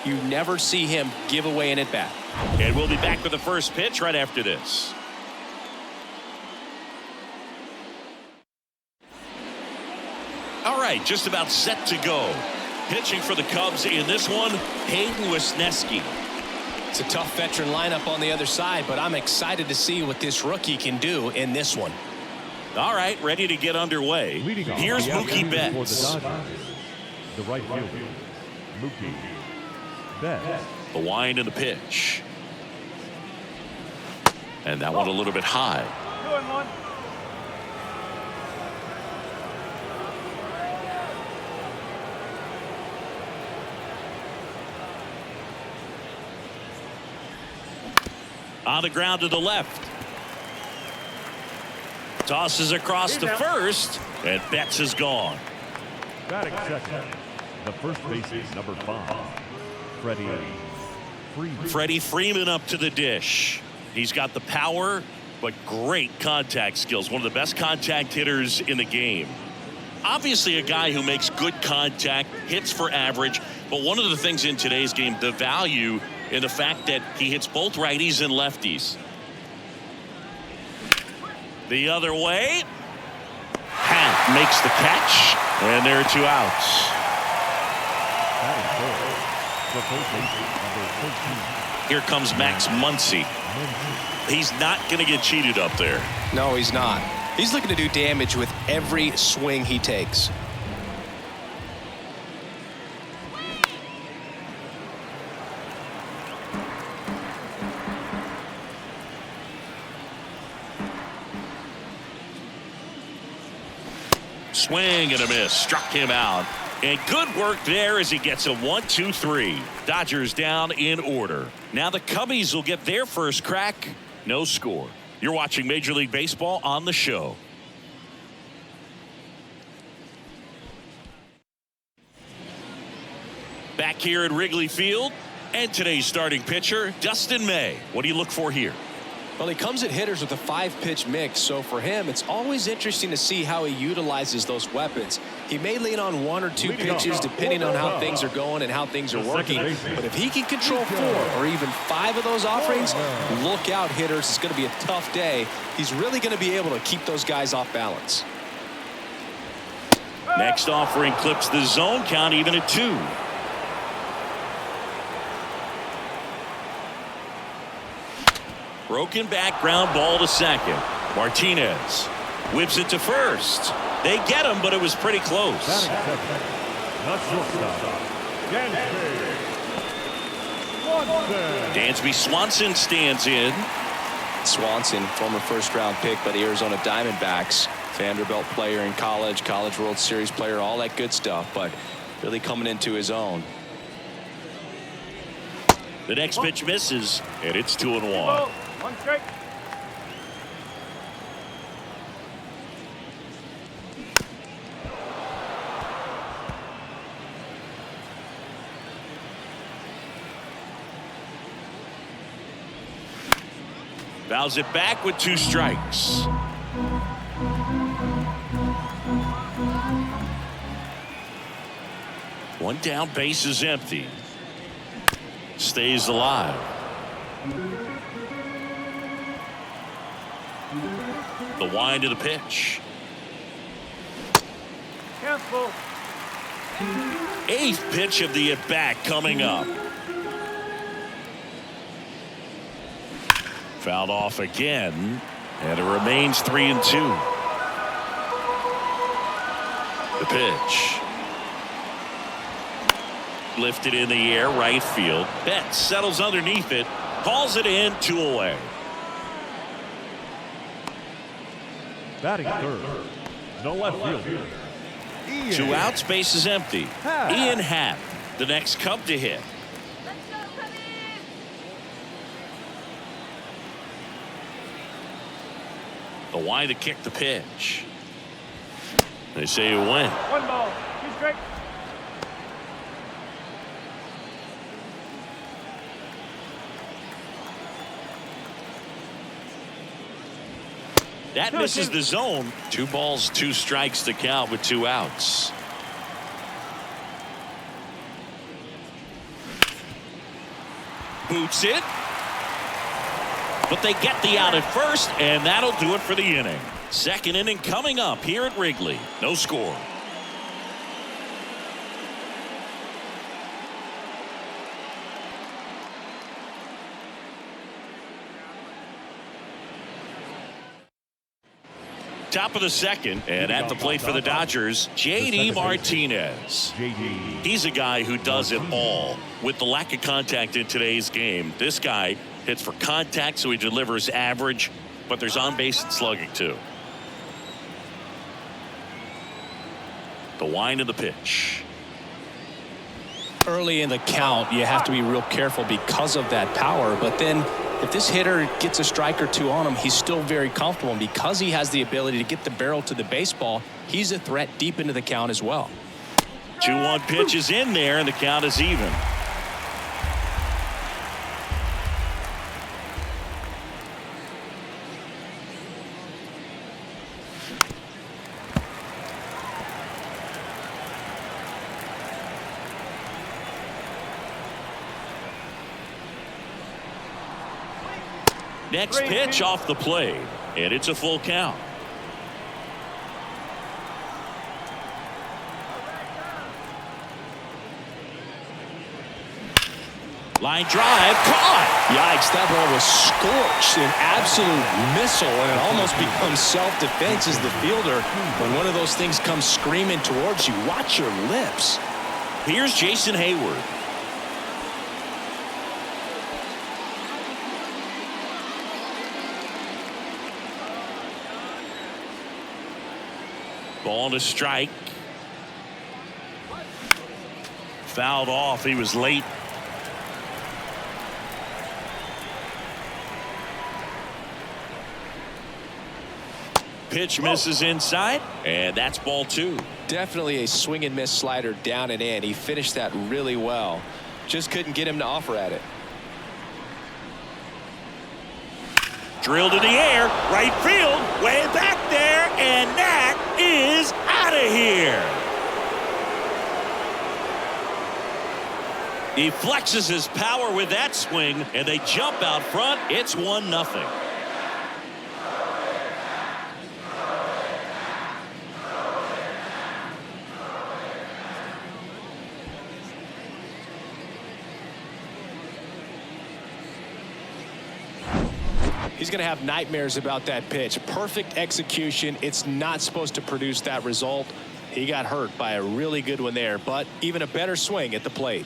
You never see him give away an at-bat. And we'll be back with the first pitch right after this. All right, just about set to go. Pitching for the Cubs in this one, Hayden Wesneski. It's a tough veteran lineup on the other side, but I'm excited to see what this rookie can do in this one. All right, ready to get underway. Here's Mookie Betts. The right fielder, Mookie Betts. The wind and the pitch. And that one a little bit high. 2-1. On the ground to the left. Tosses across to first, and Betts is gone. Batting second, the first baseman, number 5, Freddie Freeman up to the dish. He's got the power, but great contact skills. One of the best contact hitters in the game. Obviously a guy who makes good contact, hits for average, but one of the things in today's game, the value in the fact that he hits both righties and lefties. The other way. Happ makes the catch, and there are 2 outs. Here comes Max Muncy. He's not going to get cheated up there. No, he's not. He's looking to do damage with every swing he takes. Swing and a miss. Struck him out. And good work there as he gets a 1-2-3. Dodgers down in order. Now the Cubbies will get their first crack. No score. You're watching Major League Baseball on the show. Back here at Wrigley Field. And today's starting pitcher, Dustin May. What do you look for here? Well, he comes at hitters with a 5-pitch mix, so for him, it's always interesting to see how he utilizes those weapons. He may lean on 1 or 2 pitches depending on how things are going and how things are working, but if he can control 4 or even 5 of those offerings, look out, hitters. It's going to be a tough day. He's really going to be able to keep those guys off balance. Next offering clips the zone count even at 2. Broken back ground ball to second. Martinez whips it to first. They get him, but it was pretty close. Dansby Swanson stands in. Swanson, former first-round pick by the Arizona Diamondbacks. Vanderbilt player in college, College World Series player, all that good stuff, but really coming into his own. The next pitch misses, and it's 2-1. 1 strike. Fouls it back with 2 strikes. One down, base is empty. Stays alive. The wind of the pitch. Cancel. 8th pitch of the at-bat coming up. Fouled off again, and it remains 3-2. The pitch. Lifted in the air, right field. Betts settles underneath it, calls it in, 2 away. Batting third, no left fielder. 2 outs, base is empty. Ian Happ, the next Cub to hit. The wind to kick the pitch. They say you win. 1 ball, 2 strikes. That misses the zone. 2 balls, 2 strikes to count with 2 outs. Boots it. But they get the out at first, and that'll do it for the inning. Second inning coming up here at Wrigley. No score. Top of the second, and at the plate for the Dodgers, J.D. Martinez. He's a guy who does it all. With the lack of contact in today's game, this guy hits for contact, so he delivers average, but there's on-base and slugging too. The wind of the pitch. Early in the count, you have to be real careful because of that power, but then if this hitter gets a strike or two on him, he's still very comfortable. And because he has the ability to get the barrel to the baseball, he's a threat deep into the count as well. 2-1 pitch is in there, and the count is even. Next pitch off the plate, and it's a full count. Line drive, caught. Yikes, that ball was scorched, an absolute missile, and it almost becomes self-defense as the fielder. When one of those things comes screaming towards you, watch your lips. Here's Jason Hayward. Ball to strike. Fouled off. He was late. Pitch misses inside, and that's ball 2. Definitely a swing and miss slider down and in. He finished that really well. Just couldn't get him to offer at it. Drilled in the air, right field, way back there, and that is out of here. He flexes his power with that swing, and they jump out front. It's 1-0. He's going to have nightmares about that pitch. Perfect execution. It's not supposed to produce that result. He got hurt by a really good one there, but even a better swing at the plate.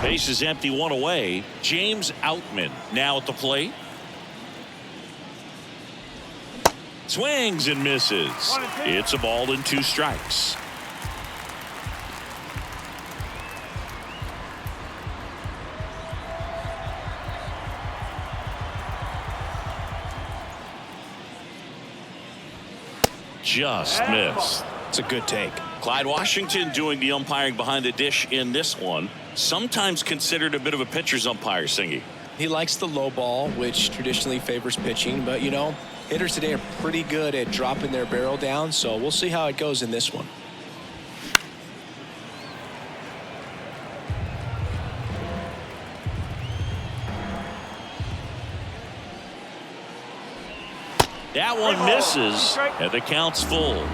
Base is empty, 1 away. James Outman now at the plate. Swings and misses. It's a ball and 2 strikes. Just missed. It's a good take. Clyde Washington doing the umpiring behind the dish in this one. Sometimes considered a bit of a pitcher's umpire, Singy. He likes the low ball, which traditionally favors pitching, but you know, hitters today are pretty good at dropping their barrel down, so we'll see how it goes in this one. That one misses, and the count's full.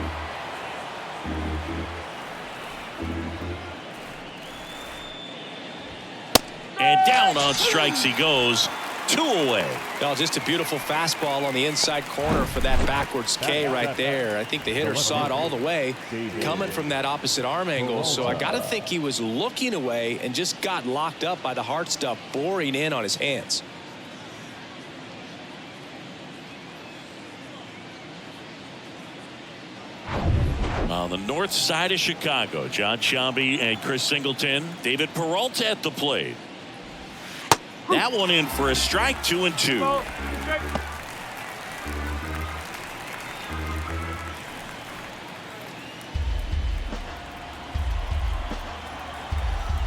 And down on strikes he goes. 2 away. Oh, just a beautiful fastball on the inside corner for that backwards K right there. I think the hitter saw it all the way coming from that opposite arm angle, so I got to think he was looking away and just got locked up by the hard stuff boring in on his hands. On the north side of Chicago, John Sciambi and Chris Singleton. David Peralta at the plate. That one in for a strike, 2-2.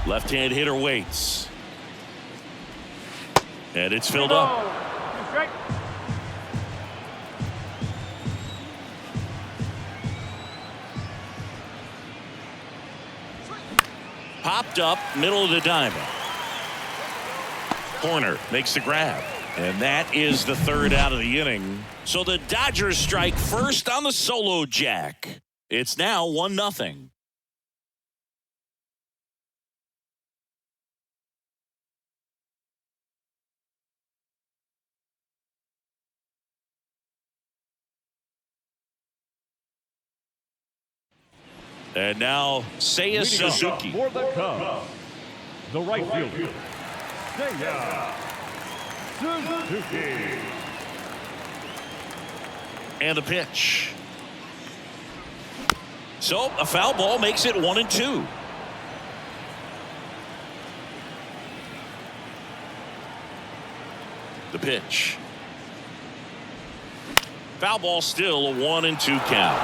Left-hand hitter waits. And it's filled up. popped up, middle of the diamond. Corner makes the grab. And that is the third out of the inning. So the Dodgers strike first on the solo jack. It's now 1-0. And now Seiya Suzuki. For the Cubs, the right fielder, Seiya Suzuki. And the pitch. So a foul ball makes it 1-2. The pitch. Foul ball, still a 1-2 count.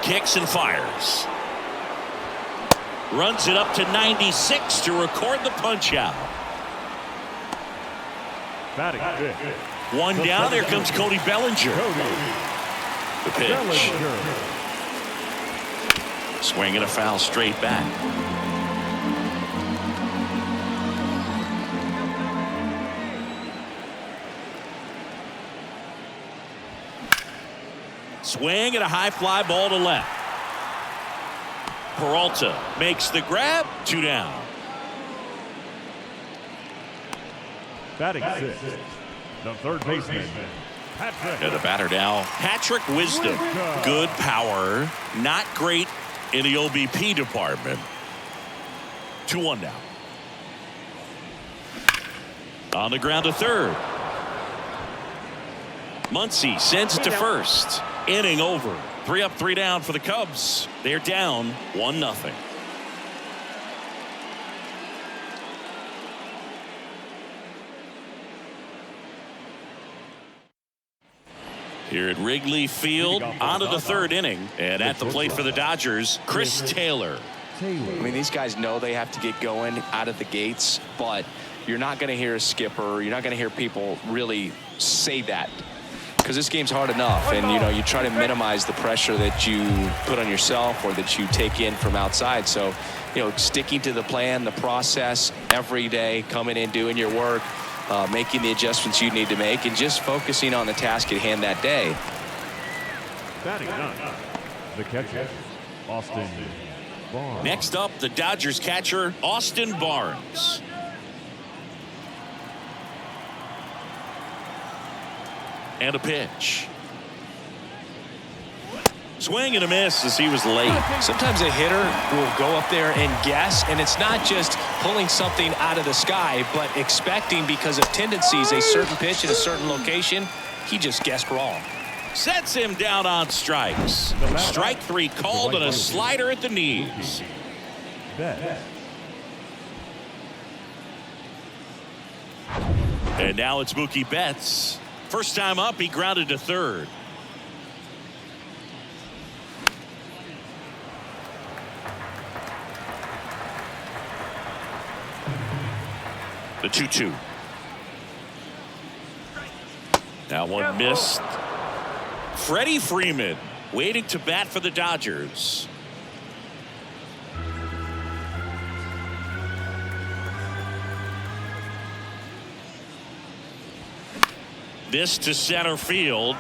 Kicks and fires. Runs it up to 96 to record the punch out. Batting fifth. One down. There comes Cody Bellinger. The pitch. Swing and a foul straight back. Swing and a high fly ball to left. Peralta makes the grab. 2 down. Batting sixth, the third baseman, Patrick. And the batter now, Patrick Wisdom. Good power. Not great in the OBP department. 2-1 now. On the ground to third. Muncy sends it to first. Inning over. 3 up, 3 down for the Cubs. They're down 1-0. Here at Wrigley Field, on to the third inning. And at the plate for the Dodgers, Chris Taylor. I mean, these guys know they have to get going out of the gates, but you're not going to hear a skipper. You're not going to hear people really say that, because this game's hard enough. And, you know, you try to minimize the pressure that you put on yourself or that you take in from outside. So, you know, sticking to the plan, the process every day, coming in, doing your work, making the adjustments you need to make, and just focusing on the task at hand that day. Batting ninth, the catcher, Austin Barnes. Next up, the Dodgers catcher, Austin Barnes. And a pitch. Swing and a miss as he was late. Sometimes a hitter will go up there and guess, and it's not just pulling something out of the sky, but expecting, because of tendencies, a certain pitch at a certain location. He just guessed wrong. Sets him down on strikes. Strike 3 called and a slider at the knees. And now it's Mookie Betts. First time up, he grounded to third. The 2-2. Now one missed. Freddie Freeman waiting to bat for the Dodgers. This to center field.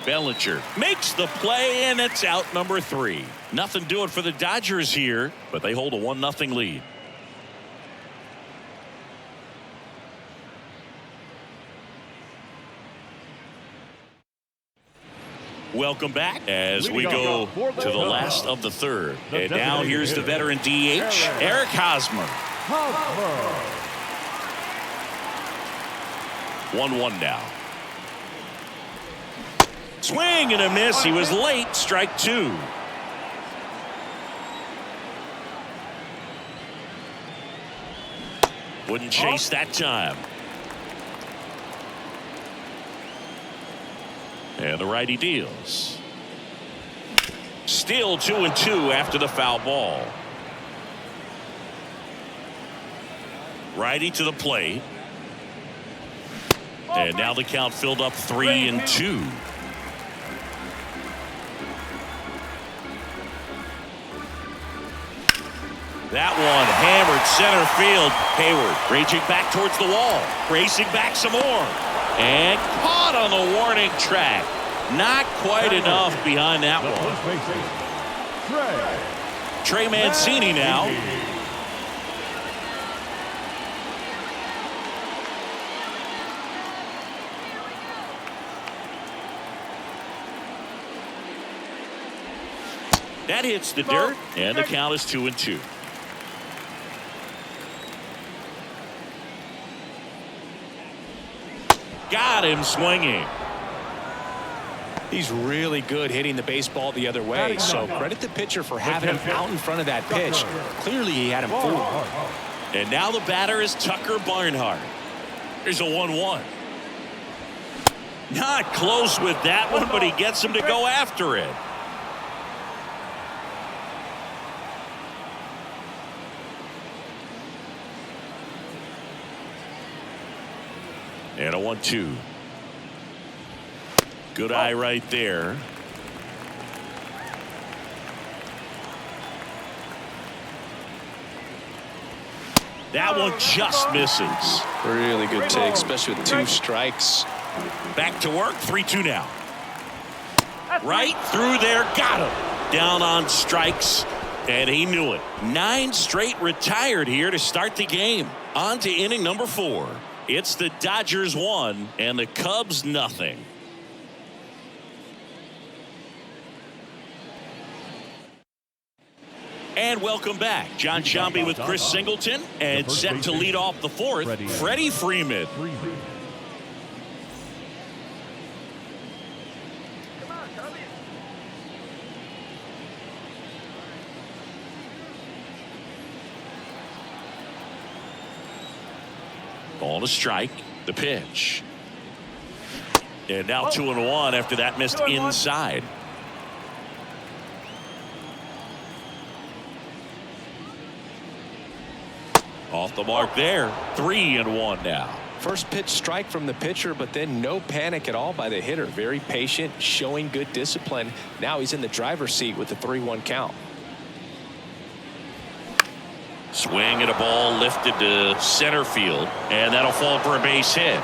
Bellinger makes the play, and it's out, number 3. Nothing doing for the Dodgers here, but they hold a 1-0 lead. Welcome back as we go to the last of the third. And now here's the veteran DH, Eric Hosmer. 1-1 now. Swing and a miss. He was late. Strike 2. Wouldn't chase that time. And the righty deals. Still 2-2 after the foul ball. Righty to the plate. And now the count filled up 3-2. That one hammered center field. Hayward raging back towards the wall. Racing back some more. And caught on the warning track. Not quite enough behind that one. Trey Mancini now. That hits the dirt, and the count is 2-2. Got him swinging. He's really good hitting the baseball the other way, so credit the pitcher for having him out in front of that pitch. Clearly he had him fooled. And now the batter is Tucker Barnhart. Here's a 1-1. Not close with that one, but he gets him to go after it. And a 1-2. Good eye right there. That one just misses. Really good take, especially with 2 strikes. Back to work, 3-2 now. Right through there, got him. Down on strikes, and he knew it. 9 straight retired here to start the game. On to inning number 4. It's the Dodgers 1 and the Cubs nothing. And welcome back. John Sciambi with Chris Singleton, and set to lead off the 4th, Freddie Freeman. Ball to strike. The pitch. And now 2-1 after that missed inside. Off the mark there. 3-1 now. First pitch strike from the pitcher, but then no panic at all by the hitter. Very patient, showing good discipline. Now he's in the driver's seat with the 3-1 count. Swing at a ball lifted to center field, and that'll fall for a base hit.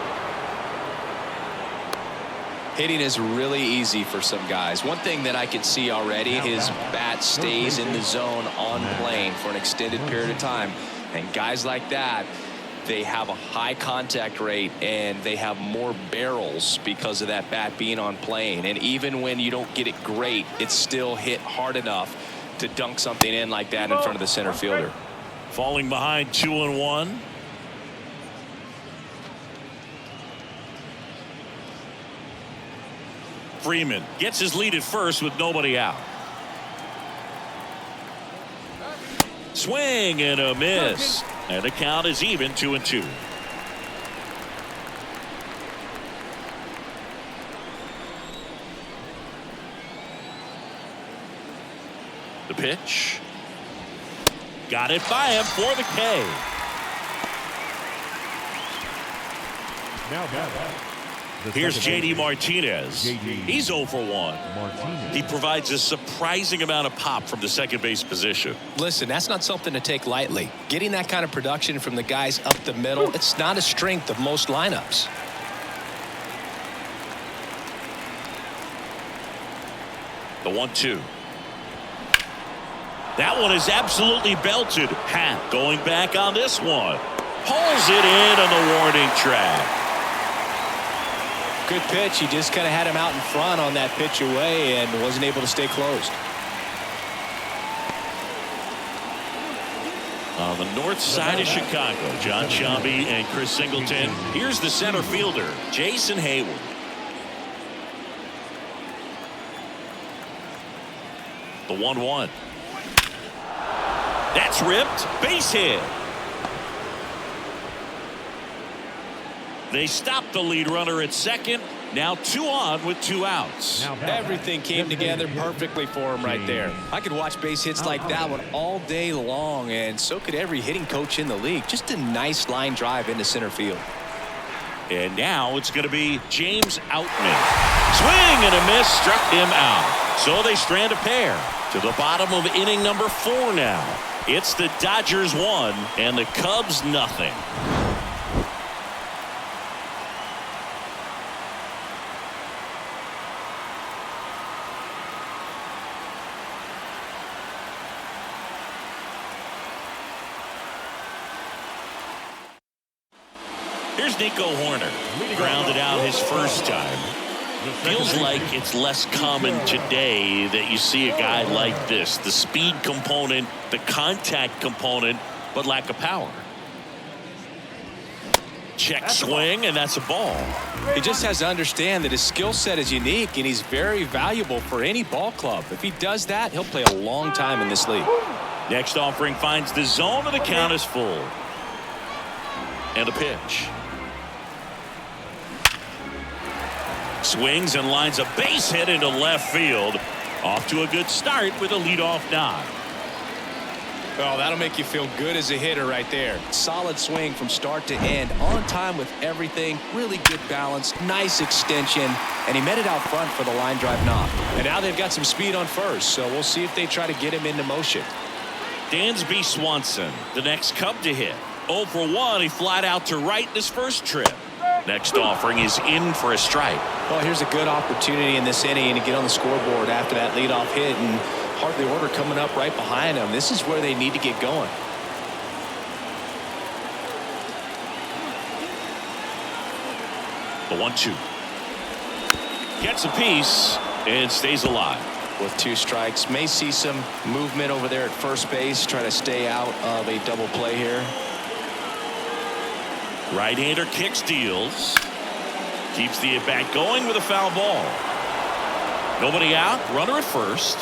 Hitting is really easy for some guys. One thing that I can see already, his bat stays in the zone on plane for an extended period of time. And guys like that, they have a high contact rate and they have more barrels because of that bat being on plane. And even when you don't get it great, it's still hit hard enough to dunk something in like that in front of the center fielder. Falling behind 2-1. Freeman gets his lead at first with nobody out. Swing and a miss. And the count is even, 2-2. The pitch. Got it by him for the K. Here's J.D. Martinez. He's 0 for 1. He provides a surprising amount of pop from the second base position. Listen, that's not something to take lightly. Getting that kind of production from the guys up the middle, it's not a strength of most lineups. The 1-2. That one is absolutely belted. Happ going back on this one. Pulls it in on the warning track. Good pitch. He just kind of had him out in front on that pitch away and wasn't able to stay closed. On the north side of Chicago, John Sciambi and Chris Singleton. Here's the center fielder, Jason Hayward. The 1-1. That's ripped. Base hit. They stopped the lead runner at second. Now 2 on with 2 outs. Everything came together perfectly for him right there. I could watch base hits like that one all day long, and so could every hitting coach in the league. Just a nice line drive into center field. And now it's going to be James Outman. Swing and a miss, struck him out. So they strand a pair to the bottom of inning number 4 now. It's the Dodgers 1 and the Cubs nothing. Here's Nico Horner. Grounded out his first time. Feels like it's less common today that you see a guy like this. The speed component, the contact component, but lack of power. Check swing, and that's a ball. He just has to understand that his skill set is unique, and he's very valuable for any ball club. If he does that, he'll play a long time in this league. Next offering finds the zone, and the count is full. And a pitch. Swings and lines a base hit into left field. Off to a good start with a leadoff knock. Oh, that'll make you feel good as a hitter right there. Solid swing from start to end. On time with everything. Really good balance. Nice extension. And he met it out front for the line drive knock. And now they've got some speed on first. So we'll see if they try to get him into motion. Dansby Swanson, the next Cub to hit. 0 for 1. He flied out to right in his first trip. Next offering is in for a strike. Well, here's a good opportunity in this inning to get on the scoreboard after that leadoff hit, and hardly order coming up right behind them. This is where they need to get going. The 1-2. Gets a piece and stays alive. With 2 strikes, may see some movement over there at first base. Try to stay out of a double play here. Right-hander kicks, deals. Keeps the at-bat going with a foul ball. Nobody out. Runner at first.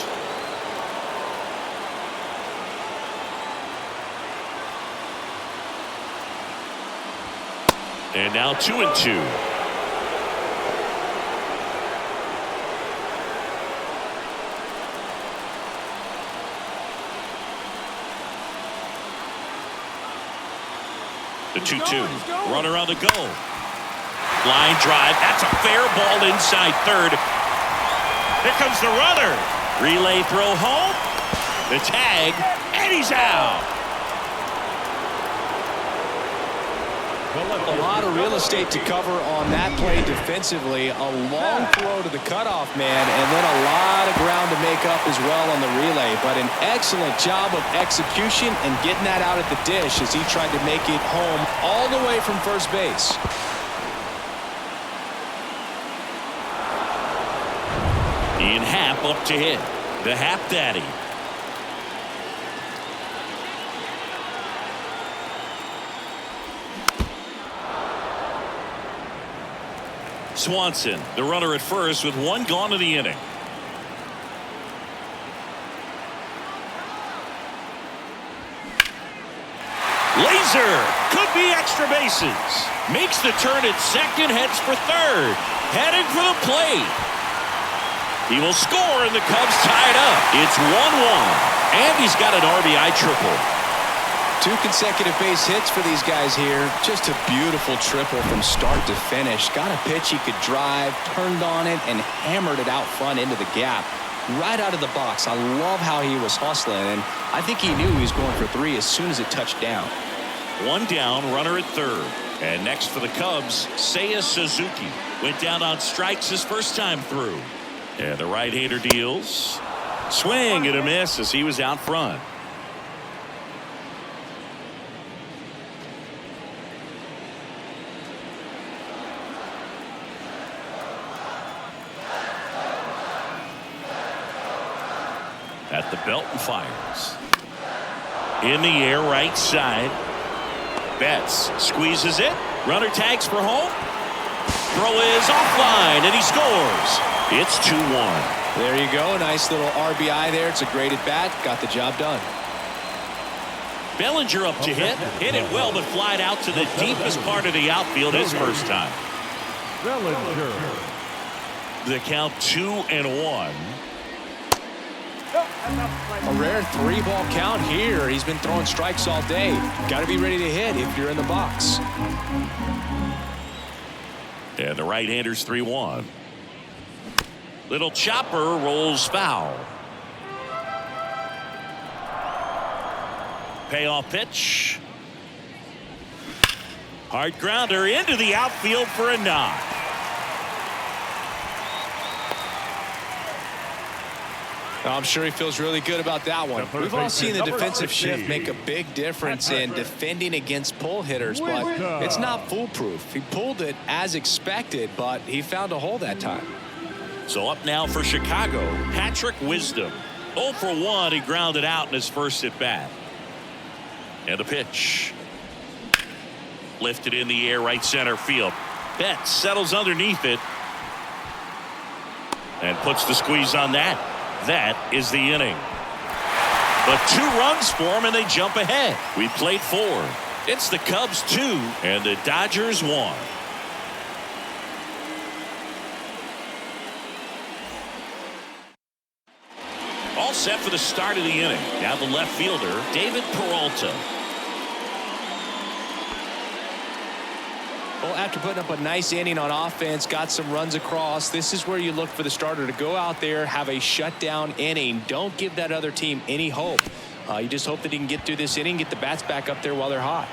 And now 2-2. The 2-2. Runner on the go. Line drive. That's a fair ball inside third. Here comes the runner. Relay throw home. The tag. And he's out. A lot of real estate to cover on that play defensively. A long throw to the cutoff man, and then a lot of ground to make up as well on the relay. But an excellent job of execution and getting that out at the dish as he tried to make it home all the way from first base. Ian Happ up to hit. The Happ Daddy. Swanson, the runner at first with 1 gone in the inning. Laser could be extra bases. Makes the turn at second, heads for third. Heading for the plate. He will score and the Cubs tie it up. It's 1-1. And he's got an RBI triple. 2 consecutive base hits for these guys here. Just a beautiful triple from start to finish. Got a pitch he could drive, turned on it, and hammered it out front into the gap. Right out of the box. I love how he was hustling, and I think he knew he was going for 3 as soon as it touched down. 1 down, runner at third. And next for the Cubs, Seiya Suzuki. Went down on strikes his first time through. And the right-hander deals. Swing and a miss as he was out front. At the belt and fires. In the air, right side. Betts squeezes it. Runner tags for home. Throw is offline, and he scores. It's 2-1. There you go. Nice little RBI there. It's a great at-bat. Got the job done. Bellinger up to hit. Hit it well, but flied out to the deepest part of the outfield his first time. Bellinger. The count 2-1. A rare 3-ball count here. He's been throwing strikes all day. Got to be ready to hit if you're in the box. And the right-hander's 3-1. Little chopper rolls foul. Payoff pitch. Hard grounder into the outfield for a knock. I'm sure he feels really good about that one. We've all seen the defensive shift make a big difference in defending against pull hitters, but it's not foolproof. He pulled it as expected, but he found a hole that time. So up now for Chicago, Patrick Wisdom. 0 for 1, he grounded out in his first at bat. And a pitch. Lifted in the air, right center field. Betts settles underneath it and puts the squeeze on that. That is the inning. But 2 runs for him and they jump ahead. We played 4. It's the Cubs 2 and the Dodgers 1. All set for the start of the inning. Now the left fielder, David Peralta. Well, after putting up a nice inning on offense, got some runs across, this is where you look for the starter to go out there, have a shutdown inning. Don't give that other team any hope. You just hope that he can get through this inning, get the bats back up there while they're hot.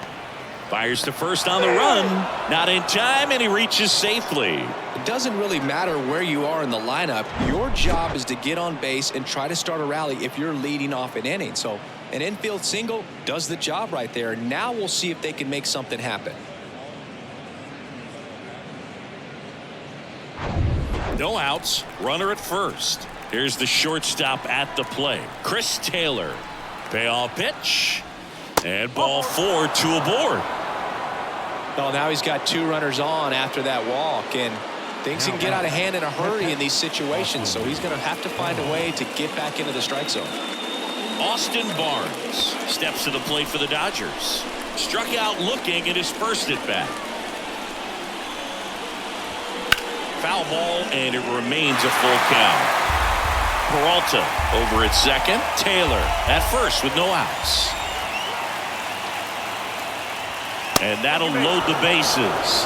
Fires to first on the run. Not in time, and he reaches safely. It doesn't really matter where you are in the lineup. Your job is to get on base and try to start a rally if you're leading off an inning. So an infield single does the job right there. Now we'll see if they can make something happen. No outs, runner at first. Here's the shortstop at the plate, Chris Taylor. Payoff pitch, and ball 4, 2 aboard. Well, now he's got 2 runners on after that walk, and things can get out of hand in a hurry in these situations, so he's going to have to find a way to get back into the strike zone. Austin Barnes steps to the plate for the Dodgers. Struck out looking at his first at bat. Foul ball, and it remains a full count. Peralta over at second. Taylor at first with no outs. And that'll load the bases.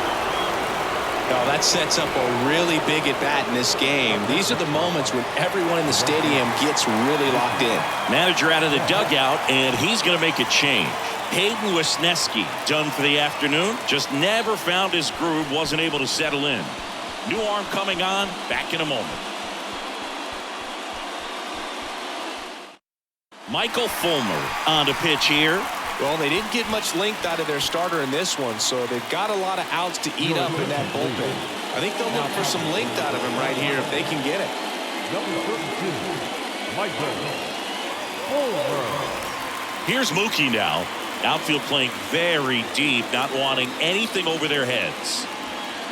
Oh, that sets up a really big at bat in this game. These are the moments when everyone in the stadium gets really locked in. Manager out of the dugout, and he's going to make a change. Hayden Wisniewski done for the afternoon. Just never found his groove, wasn't able to settle in. New arm coming on, back in a moment. Michael Fulmer on to pitch here. Well, they didn't get much length out of their starter in this one, so they've got a lot of outs to eat up in that bullpen. I think they'll look for some length out of him right here if they can get it. Michael Fulmer. Here's Mookie now. Outfield playing very deep, not wanting anything over their heads.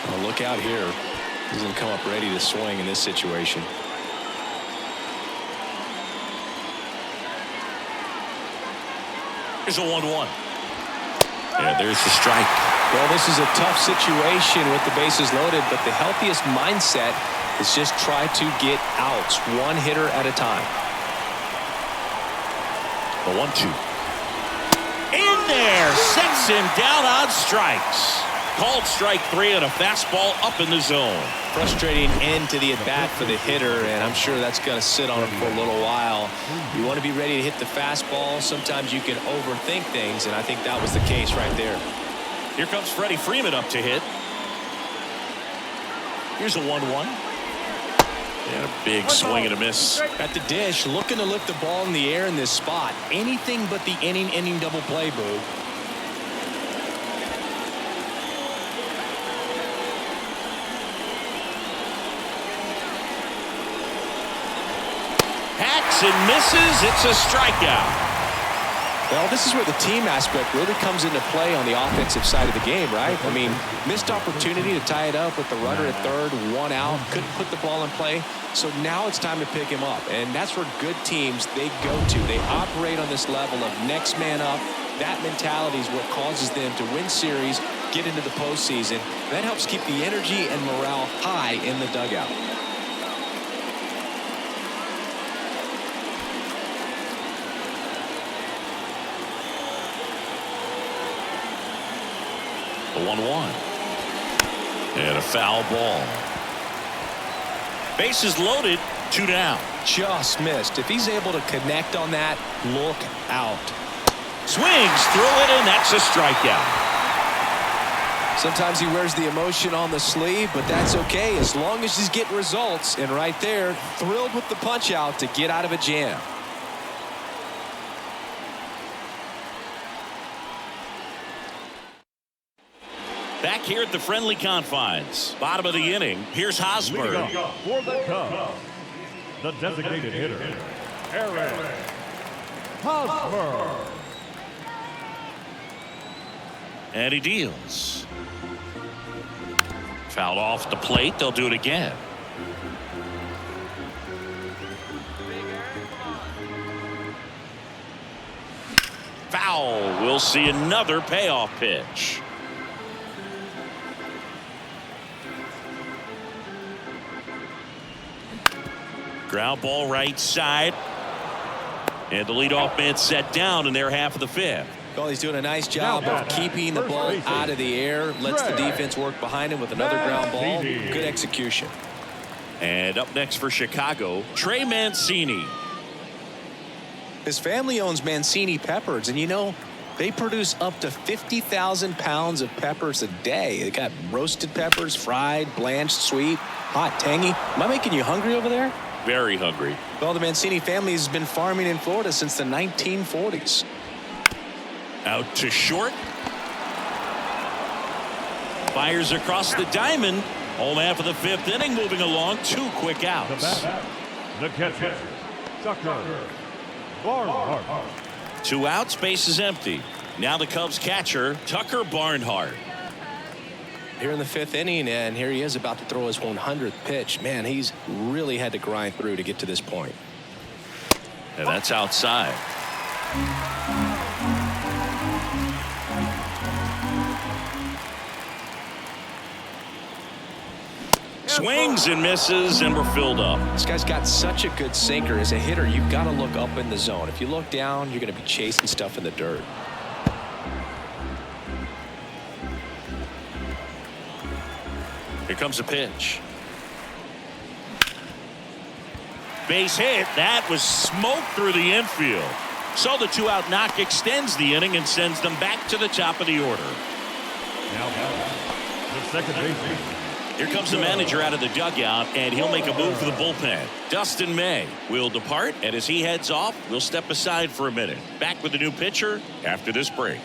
Well, look out here. He's going to come up ready to swing in this situation. Here's a 1-1. And there's the strike. Well, this is a tough situation with the bases loaded, but the healthiest mindset is just try to get outs, one hitter at a time. The 1-2. In there, sets him down on strikes. Called strike 3 and a fastball up in the zone. Frustrating end to the at-bat for the hitter, and I'm sure that's going to sit on him for a little while. You want to be ready to hit the fastball. Sometimes you can overthink things, and I think that was the case right there. Here comes Freddie Freeman up to hit. Here's a 1-1. And a big swing and a miss. At the dish, looking to lift the ball in the air in this spot. Anything but the inning double play, Boo. And misses. It's a strikeout. Well, this is where the team aspect really comes into play on the offensive side of the game, right? I mean, missed opportunity to tie it up with the runner at third, 1 out, couldn't put the ball in play. So now it's time to pick him up, and that's where good teams, they go to. They operate on this level of next man up. That mentality is what causes them to win series, get into the postseason. That helps keep the energy and morale high in the dugout. The 1-1. And a foul ball. Bases loaded, 2 down. Just missed. If he's able to connect on that, look out. Swings through it, and that's a strikeout. Sometimes he wears the emotion on the sleeve, but that's okay as long as he's getting results. And right there, thrilled with the punch out to get out of a jam. Back here at the friendly confines. Bottom of the inning. Here's Hosmer. For the Cubs, the designated hitter, Aaron Hosmer. And he deals. Fouled off the plate. They'll do it again. Foul. We'll see another payoff pitch. Ground ball right side. And the leadoff man set down in their half of the fifth. Well, he's doing a nice job of keeping the ball out of the air. Lets the defense work behind him with another ground ball. Good execution. And up next for Chicago, Trey Mancini. His family owns Mancini Peppers, and you know, they produce up to 50,000 pounds of peppers a day. They got roasted peppers, fried, blanched, sweet, hot, tangy. Am I making you hungry over there? Very hungry. Well, the Mancini family has been farming in Florida since the 1940s. Out to short. Fires across the diamond. Home half of the fifth inning, moving along. 2 quick outs. The catcher, Tucker Barnhart. 2 outs, base is empty. Now the Cubs catcher, Tucker Barnhart. Here in the 5th inning, and here he is about to throw his 100th pitch. Man, he's really had to grind through to get to this point. And that's outside. Swings and misses, and we're filled up. This guy's got such a good sinker. As a hitter, you've got to look up in the zone. If you look down, you're going to be chasing stuff in the dirt. Here comes a pitch. Base hit. That was smoke through the infield. So the 2-out knock extends the inning and sends them back to the top of the order. Now the second baseman. Here comes the manager out of the dugout, and he'll make a move for the bullpen. Dustin May will depart, and as he heads off, we'll step aside for a minute. Back with the new pitcher after this break.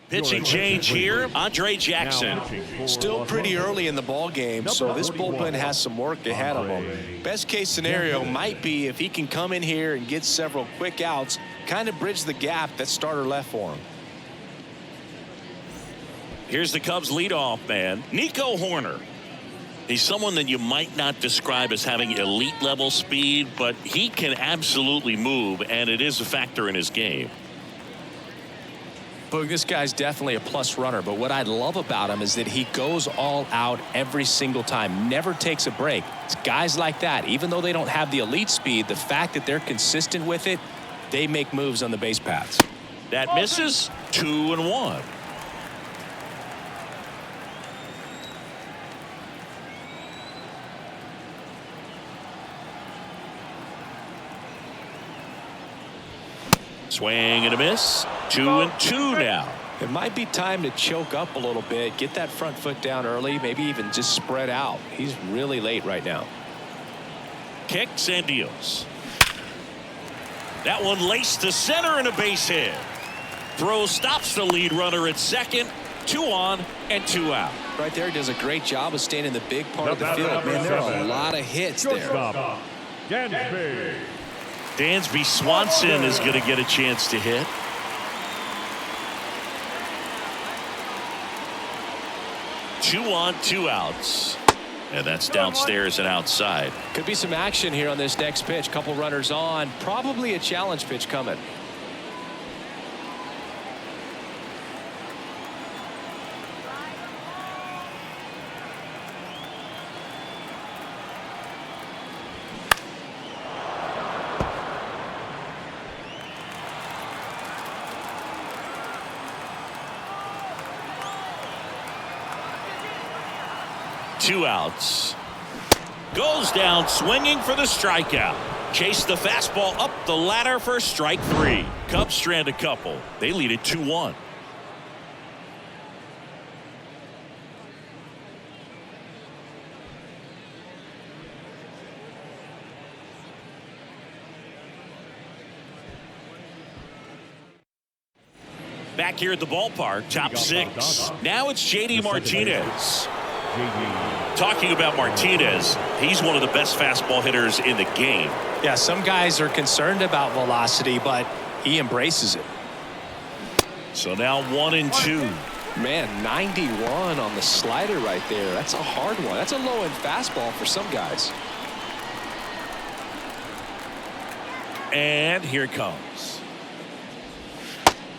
Pitching change here, Andre Jackson. Still pretty early in the ball game, so this bullpen has some work ahead of him. Best case scenario might be if he can come in here and get several quick outs, kind of bridge the gap that starter left for him. Here's the Cubs leadoff man, Nico Horner. He's someone that you might not describe as having elite level speed, but he can absolutely move, and it is a factor in his game. Boog, this guy's definitely a plus runner, but what I love about him is that he goes all out every single time, never takes a break. It's guys like that, even though they don't have the elite speed, the fact that they're consistent with it, they make moves on the base paths. That misses. 2-1. Swing and a miss. 2-2 now. It might be time to choke up a little bit, get that front foot down early, maybe even just spread out. He's really late right now. Kicks and deals. That one laced to center and a base hit. Throw stops the lead runner at second. 2 on and 2 out. Right there, he does a great job of staying in the big part of the field. Man, there are a lot of hits there. Dansby. Dansby Swanson is going to get a chance to hit. Two on, 2 outs. And that's downstairs and outside. Could be some action here on this next pitch. Couple runners on. Probably a challenge pitch coming. 2 outs. Goes down swinging for the strikeout. Chase the fastball up the ladder for strike 3. Cubs strand a couple. They lead it 2-1. Back here at the ballpark, top 6. Now it's J.D. Martinez. Talking about Martinez, he's one of the best fastball hitters in the game. Yeah, some guys are concerned about velocity, but he embraces it. So now 1-2. Man, 91 on the slider right there. That's a hard one. That's a low-end fastball for some guys. And here it comes.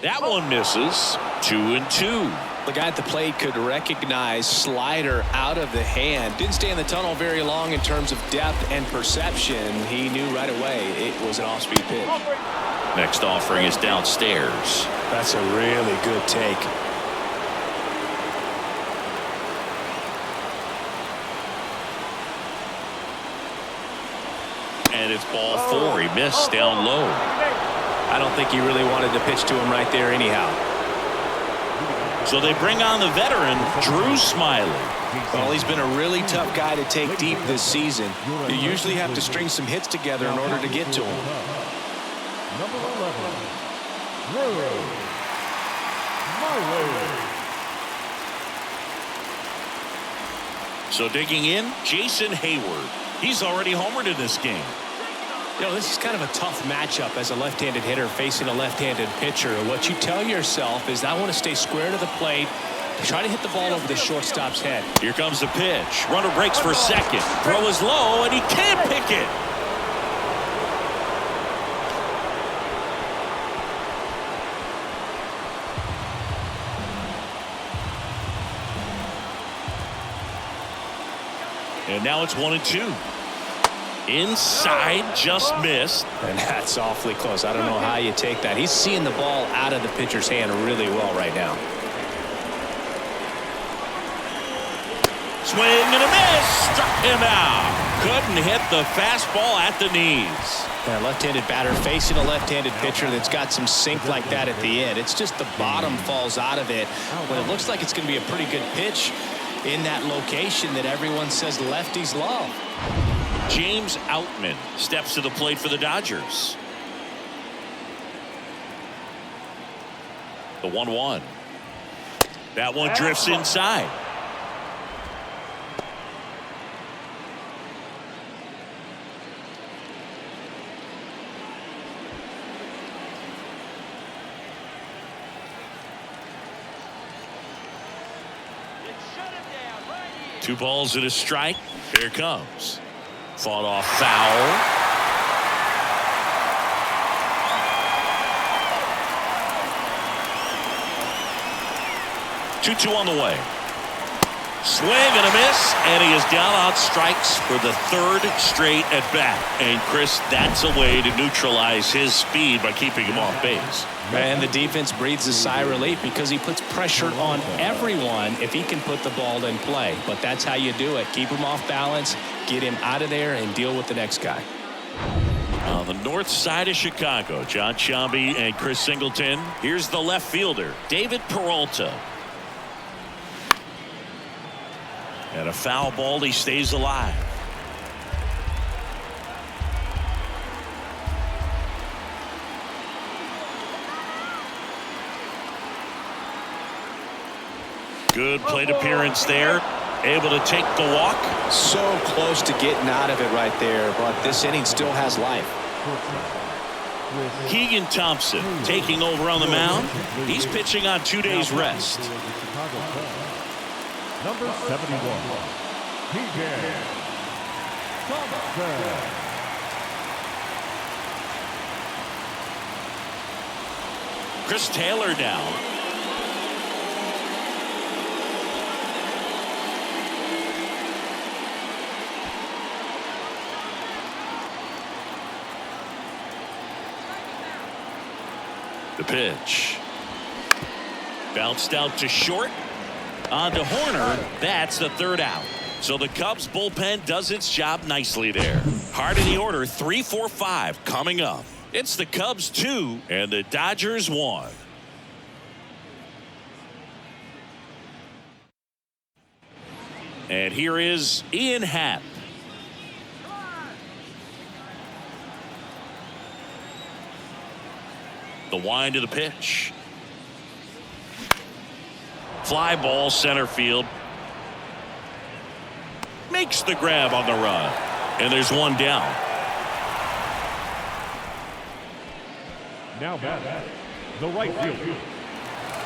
That one misses. 2-2. The guy at the plate could recognize slider out of the hand. Didn't stay in the tunnel very long in terms of depth and perception. He knew right away it was an off-speed pitch. Next offering is downstairs. That's a really good take. And it's ball 4. He missed down low. I don't think he really wanted to pitch to him right there anyhow. So they bring on the veteran, Drew Smiley. Well, he's been a really tough guy to take deep this season. You usually have to string some hits together in order to get to him. Number 11, Drew Smiley. So digging in, Jason Hayward. He's already homered in this game. You know, this is kind of a tough matchup as a left-handed hitter facing a left-handed pitcher. What you tell yourself is, I want to stay square to the plate, try to hit the ball over the shortstop's head. Here comes the pitch. Runner breaks for second. Throw is low, and he can't pick it. And now it's 1-2. Inside, just missed. And that's awfully close. I don't know how you take that. He's seeing the ball out of the pitcher's hand really well right now. Swing and a miss. Struck him out. Couldn't hit the fastball at the knees. A left-handed batter facing a left-handed pitcher that's got some sink like that at the end. It's just the bottom falls out of it when it looks like it's going to be a pretty good pitch in that location that everyone says lefties love. James Outman steps to the plate for the Dodgers. The 1-1. That one drifts inside. Two balls and a strike. Here it comes. Fought off foul. 2-2 on the way. Swing and a miss, and he is down on strikes for the 3rd straight at bat. And Chris, that's a way to neutralize his speed by keeping him off base. And the defense breathes a sigh of relief because he puts pressure on everyone if he can put the ball in play. But that's how you do it. Keep him off balance, get him out of there, and deal with the next guy. On the north side of Chicago, John Sciambi and Chris Singleton. Here's the left fielder, David Peralta. And a foul ball, he stays alive. Good plate appearance there. Able to take the walk. So close to getting out of it right there, but this inning still has life. Keegan Thompson taking over on the mound. He's pitching on 2 days rest. Number 71, Keegan Thompson. Chris Taylor down. The pitch. Bounced out to short. On to Horner. That's the 3rd out. So the Cubs bullpen does its job nicely there. Hard in the order, 3, 4, 5 coming up. It's the Cubs 2 and the Dodgers 1. And here is Ian Happ. The wind of the pitch. Fly ball center field. Makes the grab on the run. And there's one down. Now back, the right fielder.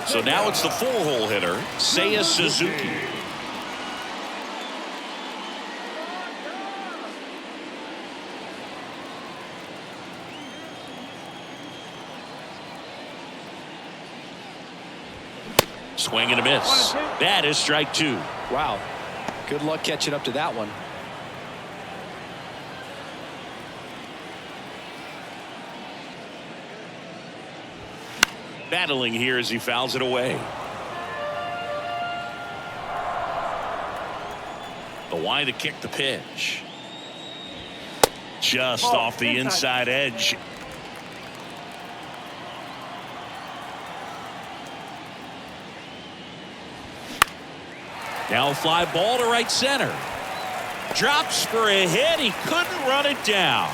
So now it's the 4-hole hitter, Seiya Suzuki. Swing and a miss. That is strike 2. Wow. Good luck catching up to that one. Battling here as he fouls it away. The wind to kick the pitch. Just off the inside edge. Now fly ball to right center. Drops for a hit. He couldn't run it down.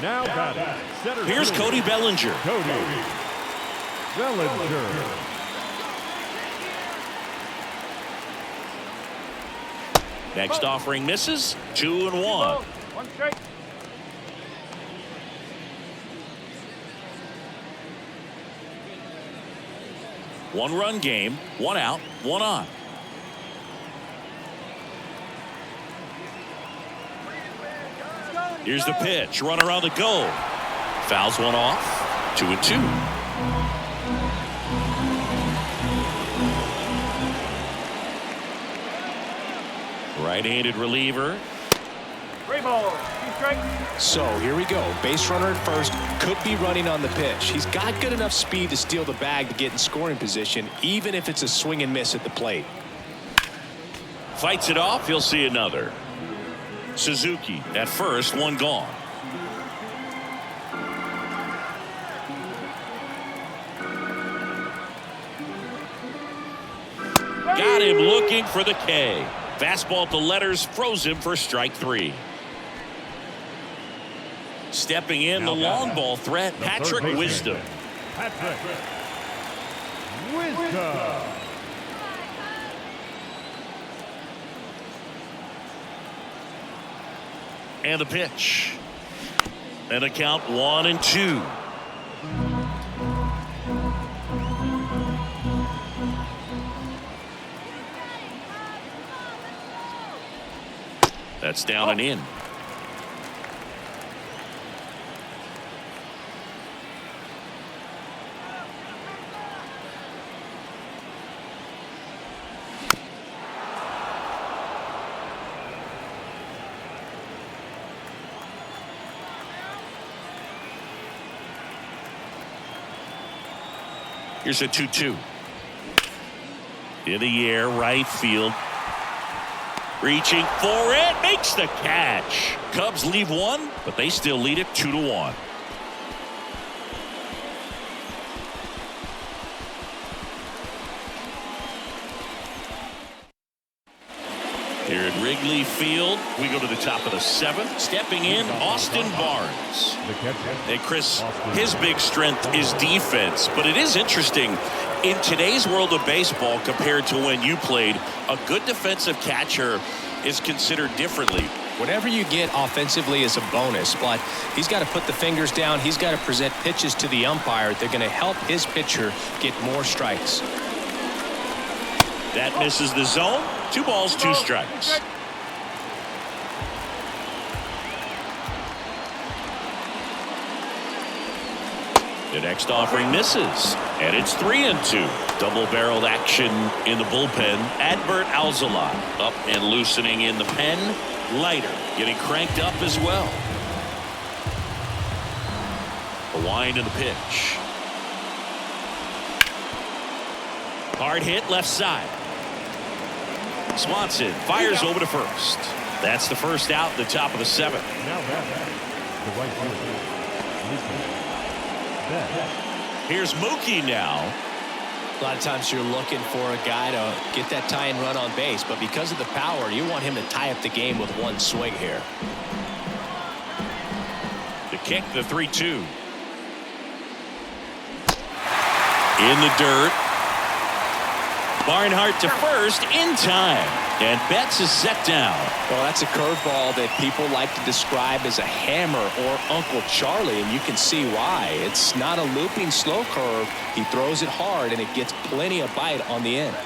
Now batting, center Here's fielder. Cody Bellinger. Cody Bellinger. Next offering misses. 2-1. One strike. One-run game. 1 out, 1 on. Here's the pitch. Runner on the go. Fouls one off. 2-2. Right-handed reliever. So here we go. Base runner at first. Could be running on the pitch. He's got good enough speed to steal the bag to get in scoring position, even if it's a swing and miss at the plate. Fights it off. He'll see another. Suzuki at first, 1 gone. Got him looking for the K. Fastball at the letters froze him for strike 3. Stepping in, the long ball threat, Patrick Wisdom. Patrick Wisdom. And the pitch. And a count 1-2. That's down and in. Here's a 2-2. In the air, right field. Reaching for it, makes the catch. Cubs leave 1, but they still lead it 2-1. Here at Wrigley Field, we go to the top of the 7th. Stepping in, Austin Barnes. Hey, Chris, his big strength is defense, but it is interesting. In today's world of baseball, compared to when you played, a good defensive catcher is considered differently. Whatever you get offensively is a bonus, but he's got to put the fingers down. He's got to present pitches to the umpire. They're going to help his pitcher get more strikes. That misses the zone. 2 balls, 2 strikes. The next offering misses, and it's 3-2. Double-barreled action in the bullpen. Adbert Alzolay up and loosening in the pen. Leiter getting cranked up as well. The wind and the pitch. Hard hit left side. Swanson fires over to first. That's the first out, the top of the 7th. Now back. The right fielder. Here's Mookie now. A lot of times you're looking for a guy to get that tying run on base, but because of the power, you want him to tie up the game with one swing here. The kick, the 3-2. In the dirt. Barnhart to first in time. And Betts is set down. Well, that's a curveball that people like to describe as a hammer or Uncle Charlie, and you can see why. It's not a looping slow curve. He throws it hard, and it gets plenty of bite on the end.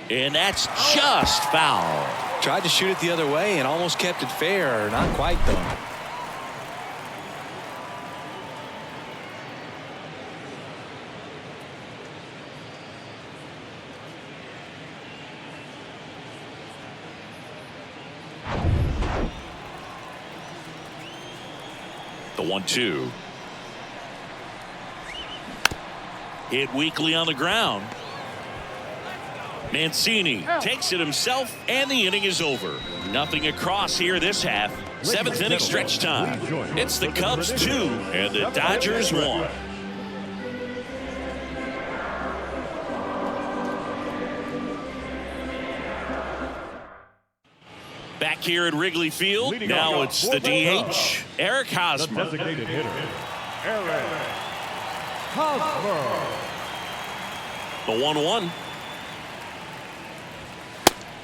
And that's just foul. Tried to shoot it the other way and almost kept it fair. Not quite, though. The 1-2. Hit weakly on the ground. Mancini takes it himself, and the inning is over. Nothing across here this half. 7th inning stretch time. It's the Cubs 2 and the Dodgers 1. Back here at Wrigley Field, now it's the DH, Eric Hosmer. The designated hitter, Eric Hosmer. The 1-1.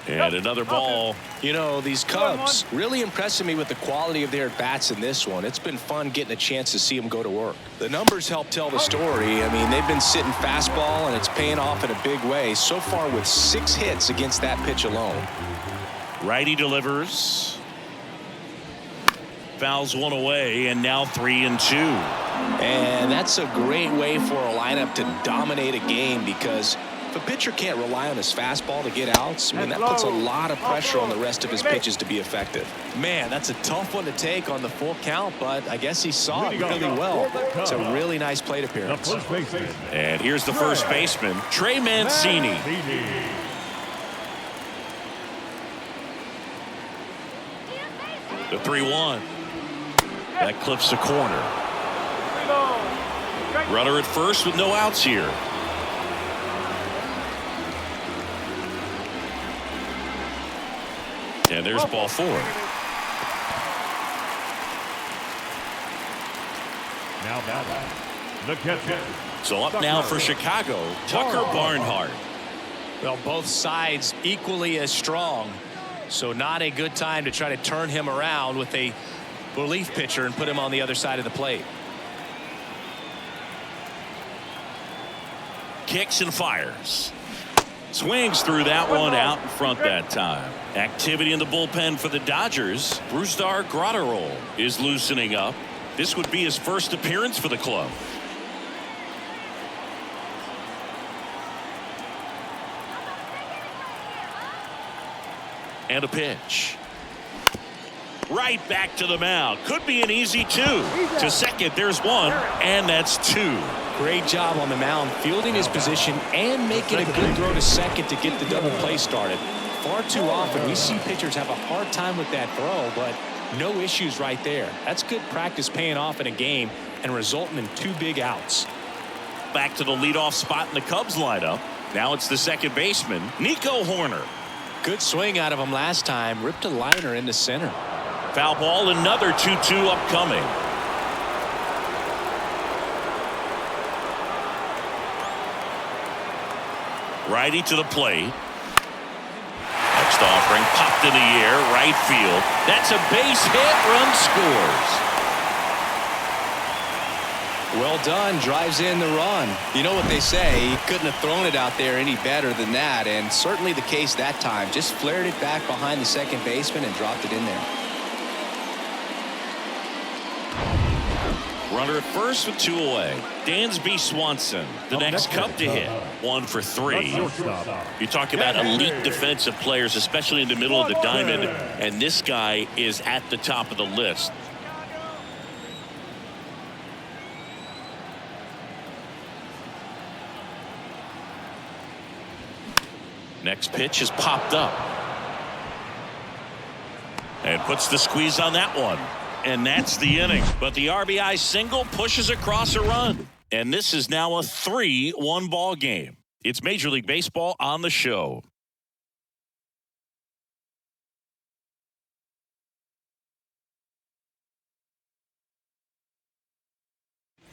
And another ball. You know, these Cubs really impressing me with the quality of their at-bats in this one. It's been fun getting a chance to see them go to work. The numbers help tell the story. I mean, they've been sitting fastball, and it's paying off in a big way. So far with 6 hits against that pitch alone. Righty delivers. Fouls one away, and now 3-2. And that's a great way for a lineup to dominate a game, because if a pitcher can't rely on his fastball to get outs, I mean, that puts a lot of pressure on the rest of his pitches to be effective. Man, that's a tough one to take on the full count, but I guess he saw it really well. It's a really nice plate appearance. And here's the first baseman, Trey Mancini. The 3-1. That clips the corner. Runner at first with no outs here. And there's ball 4. Now batting, the catcher. So up now for Chicago, Tucker Barnhart. Well, both sides equally as strong. So not a good time to try to turn him around with a relief pitcher and put him on the other side of the plate. Kicks and fires. Swings through that one out in front that time. Activity in the bullpen for the Dodgers. Brusdar Graterol is loosening up. This would be his first appearance for the club. And a pitch. Right back to the mound. Could be an easy 2. To second, there's 1, and that's 2. Great job on the mound, fielding his position and making a good throw to second to get the double play started. Far too often we see pitchers have a hard time with that throw, but no issues right there. That's good practice paying off in a game and resulting in 2 big outs. Back to the leadoff spot in the Cubs lineup. Now it's the second baseman, Nico Horner. Good swing out of him last time. Ripped a liner into center. Foul ball, another 2-2 upcoming. Righty to the plate. Next offering popped in the air, right field. That's a base hit, run scores. Well done, drives in the run. You know what they say, he couldn't have thrown it out there any better than that, and certainly the case that time. Just flared it back behind the second baseman and dropped it in there. Runner at first with 2 away. Dansby Swanson, the next Cub to hit. 1 for 3. You talk about elite defensive players, especially in the middle of the diamond, and this guy is at the top of the list. Next pitch is popped up. And puts the squeeze on that one. And that's the inning. But the RBI single pushes across a run. And this is now a 3-1 ball game. It's Major League Baseball on the show.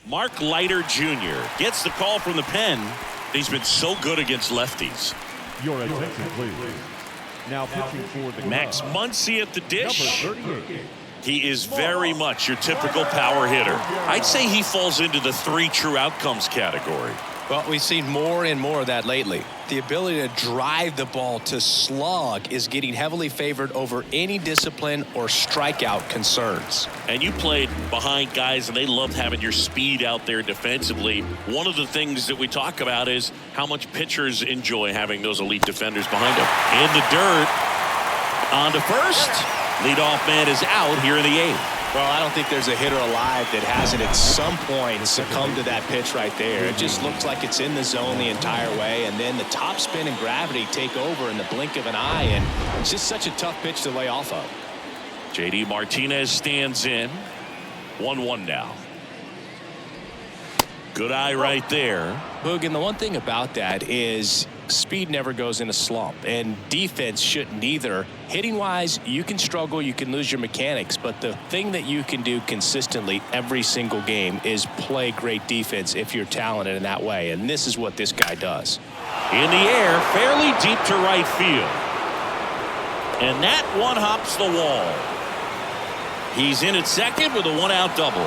Mark Leiter Jr. gets the call from the pen. He's been so good against lefties. Your attention, please. Now pitching for the Max Muncy at the dish. Number 38. He is very much your typical power hitter. I'd say he falls into the 3 true outcomes category. Well, we've seen more and more of that lately. The ability to drive the ball to slug is getting heavily favored over any discipline or strikeout concerns. And you played behind guys, and they loved having your speed out there defensively. One of the things that we talk about is how much pitchers enjoy having those elite defenders behind them. In the dirt, on to first. Leadoff man is out here in the 8th. Well, I don't think there's a hitter alive that hasn't at some point succumbed to that pitch right there. It just looks like it's in the zone the entire way, and then the top spin and gravity take over in the blink of an eye, and it's just such a tough pitch to lay off of. J.D. Martinez stands in. 1-1 now. Good eye right there. Boog, and the one thing about that is speed never goes in a slump, and defense shouldn't either. Hitting wise, you can struggle, you can lose your mechanics, but the thing that you can do consistently every single game is play great defense if you're talented in that way, and this is what this guy does. In the air, fairly deep to right field, and that one hops the wall. He's in at second with a 1-out double.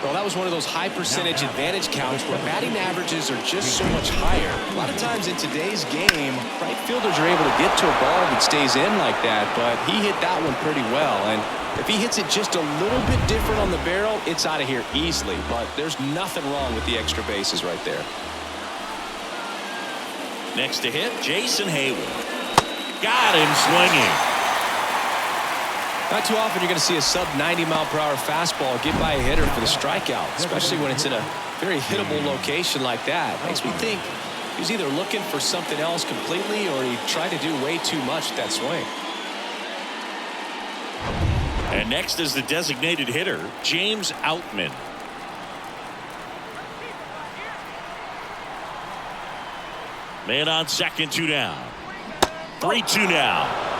Well, that was one of those high percentage advantage counts where batting averages are just so much higher. A lot of times in today's game, right fielders are able to get to a ball that stays in like that, but he hit that one pretty well. And if he hits it just a little bit different on the barrel, it's out of here easily. But there's nothing wrong with the extra bases right there. Next to hit, Jason Hayward. Got him swinging. Not too often you're going to see a sub-90-mile-per-hour fastball get by a hitter for the strikeout, especially when it's in a very hittable location like that. Makes me think he was either looking for something else completely or he tried to do way too much with that swing. And next is the designated hitter, James Outman. Man on second, 2 down. 3-2 now.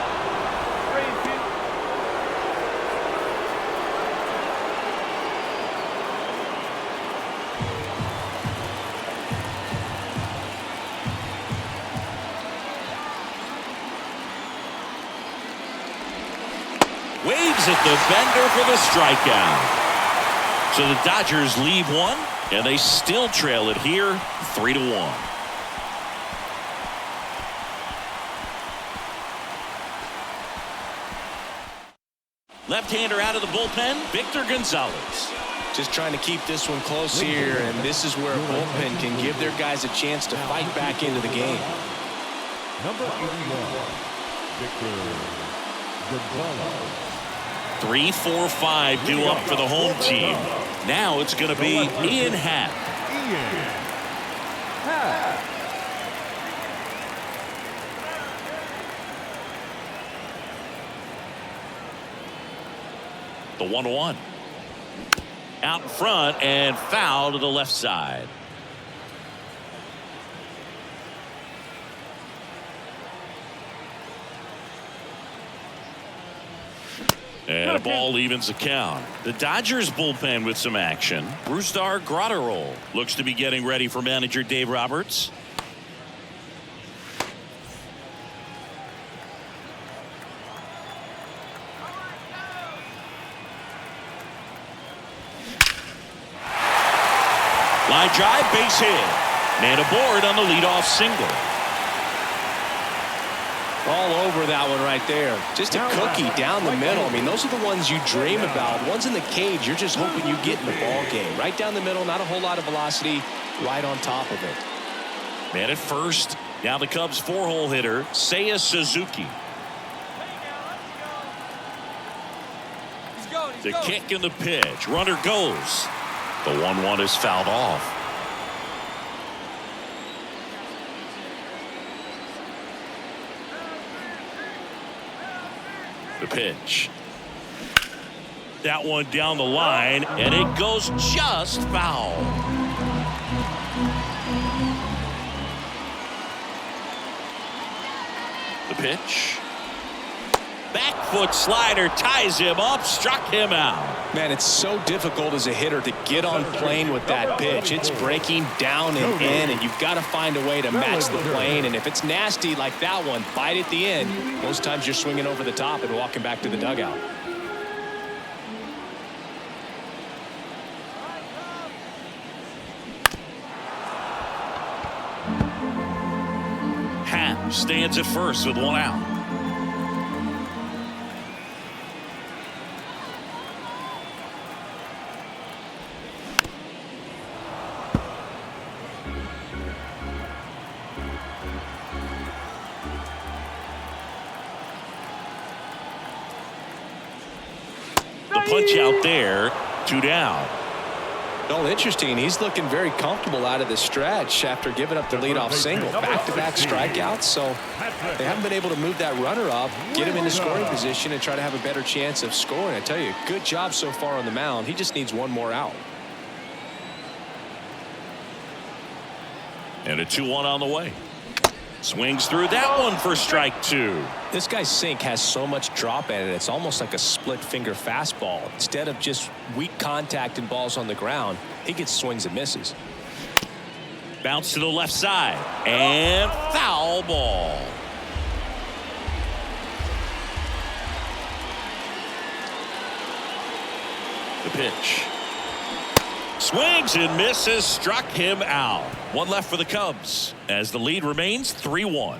Waves at the bender for the strikeout. So the Dodgers leave one, and they still trail it here 3-1. Left-hander out of the bullpen, Victor Gonzalez. Just trying to keep this one close here, and this is where a bullpen can give their guys a chance to fight back into the game. Number 81, Victor Gonzalez. 3, 4, 5 due up for the home team. Now it's going to be Ian Happ. The 1-1. Out in front and foul to the left side. And a ball evens the count. The Dodgers bullpen with some action. Brusdar Graterol looks to be getting ready for manager Dave Roberts. Line drive, base hit. Man aboard on the leadoff single. All over that one right there. Just a cookie down the middle. I mean, those are the ones you dream about. Ones in the cage, you're just hoping you get in the ball game. Right down the middle, not a whole lot of velocity, right on top of it. Man at first. Now the Cubs 4-hole hitter, Seiya Suzuki. The kick and the pitch. Runner goes. The 1-1 is fouled off. The pitch. That one down the line, and it goes just foul. The pitch. Back foot slider ties him up, struck him out. Man, it's so difficult as a hitter to get on plane with that pitch. It's breaking down and in, and you've got to find a way to match the plane. And if it's nasty like that one, bite at the end, most times you're swinging over the top and walking back to the dugout. Happ stands at first with one out. Punch out there, 2 down. Oh, interesting. He's looking very comfortable out of the stretch after giving up the leadoff single. Back-to-back strikeouts, so they haven't been able to move that runner up, get him into scoring position, and try to have a better chance of scoring. I tell you, good job so far on the mound. He just needs one more out. And a 2-1 on the way. Swings through that one for strike 2. This guy's sink has so much drop at it. It's almost like a split finger fastball. Instead of just weak contact and balls on the ground, he gets swings and misses. Bounce to the left side and foul ball. The pitch. Swings and misses, struck him out. One left for the Cubs as the lead remains 3-1.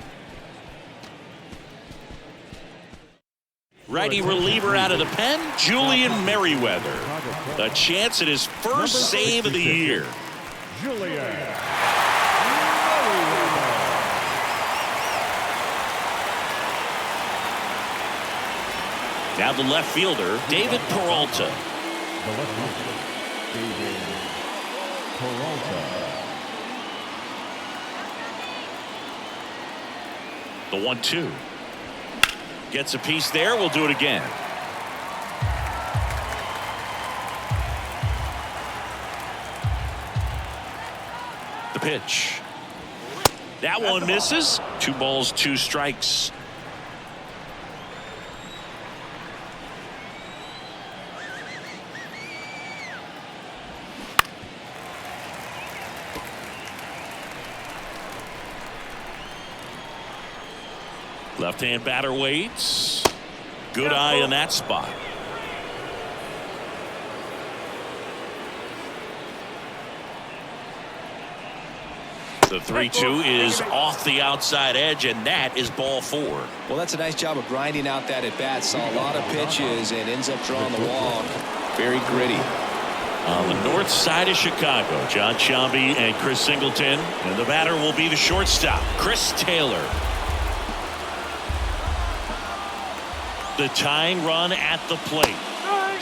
Righty reliever out of the pen, Julian Merriweather. A chance at his first save of the year. Julian. Now the left fielder, David Peralta. The left fielder, David Peralta. The 1-2. Gets a piece there. We'll do it again. The pitch. That one misses. 2 balls, 2 strikes. Left-hand batter waits. Good eye in that spot. The 3-2 is off the outside edge, and that is ball 4. Well, that's a nice job of grinding out that at-bat. Saw a lot of pitches and ends up drawing the walk. Very gritty. On the north side of Chicago, John Sciambi and Chris Singleton. And the batter will be the shortstop, Chris Taylor. The tying run at the plate.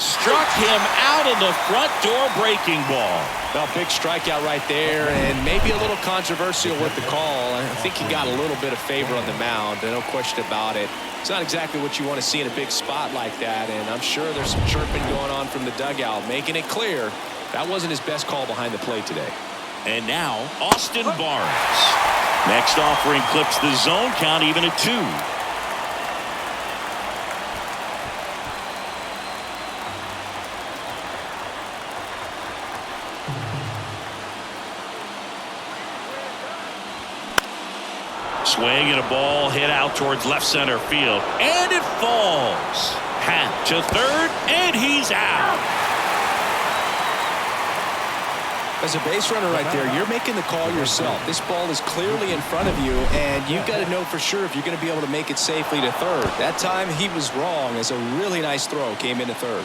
Struck him out of the front door breaking ball. Well, big strikeout right there, and maybe a little controversial with the call. I think he got a little bit of favor on the mound, no question about it. It's not exactly what you want to see in a big spot like that, and I'm sure there's some chirping going on from the dugout, making it clear that wasn't his best call behind the plate today. And now, Austin Barnes. Next offering clips the zone count even at 2. Swing and a ball hit out towards left center field, and it falls. Happ to third, and he's out. As a base runner right there, you're making the call yourself. This ball is clearly in front of you, and you've got to know for sure if you're going to be able to make it safely to third. That time he was wrong, as a really nice throw came into third.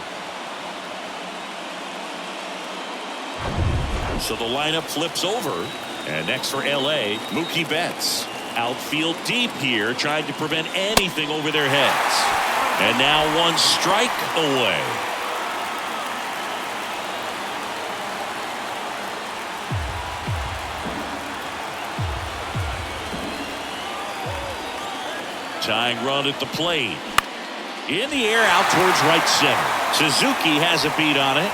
So the lineup flips over, and next for LA, Mookie Betts. Outfield deep here, trying to prevent anything over their heads. And now 1 strike away. Tying run at the plate. In the air out towards right center. Suzuki has a beat on it.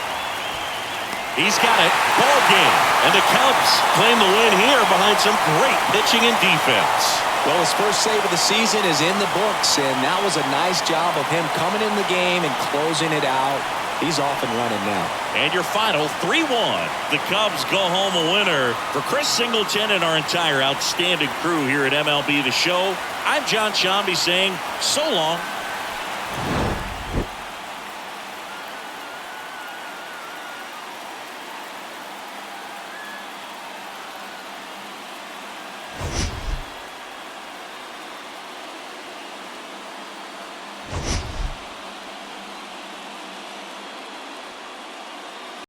He's got it. Ball game. And the Cubs claim the win here behind some great pitching and defense. Well, his first save of the season is in the books, and that was a nice job of him coming in the game and closing it out. He's off and running now. And your final 3-1. The Cubs go home a winner. For Chris Singleton and our entire outstanding crew here at MLB The Show, I'm John Shambi saying so long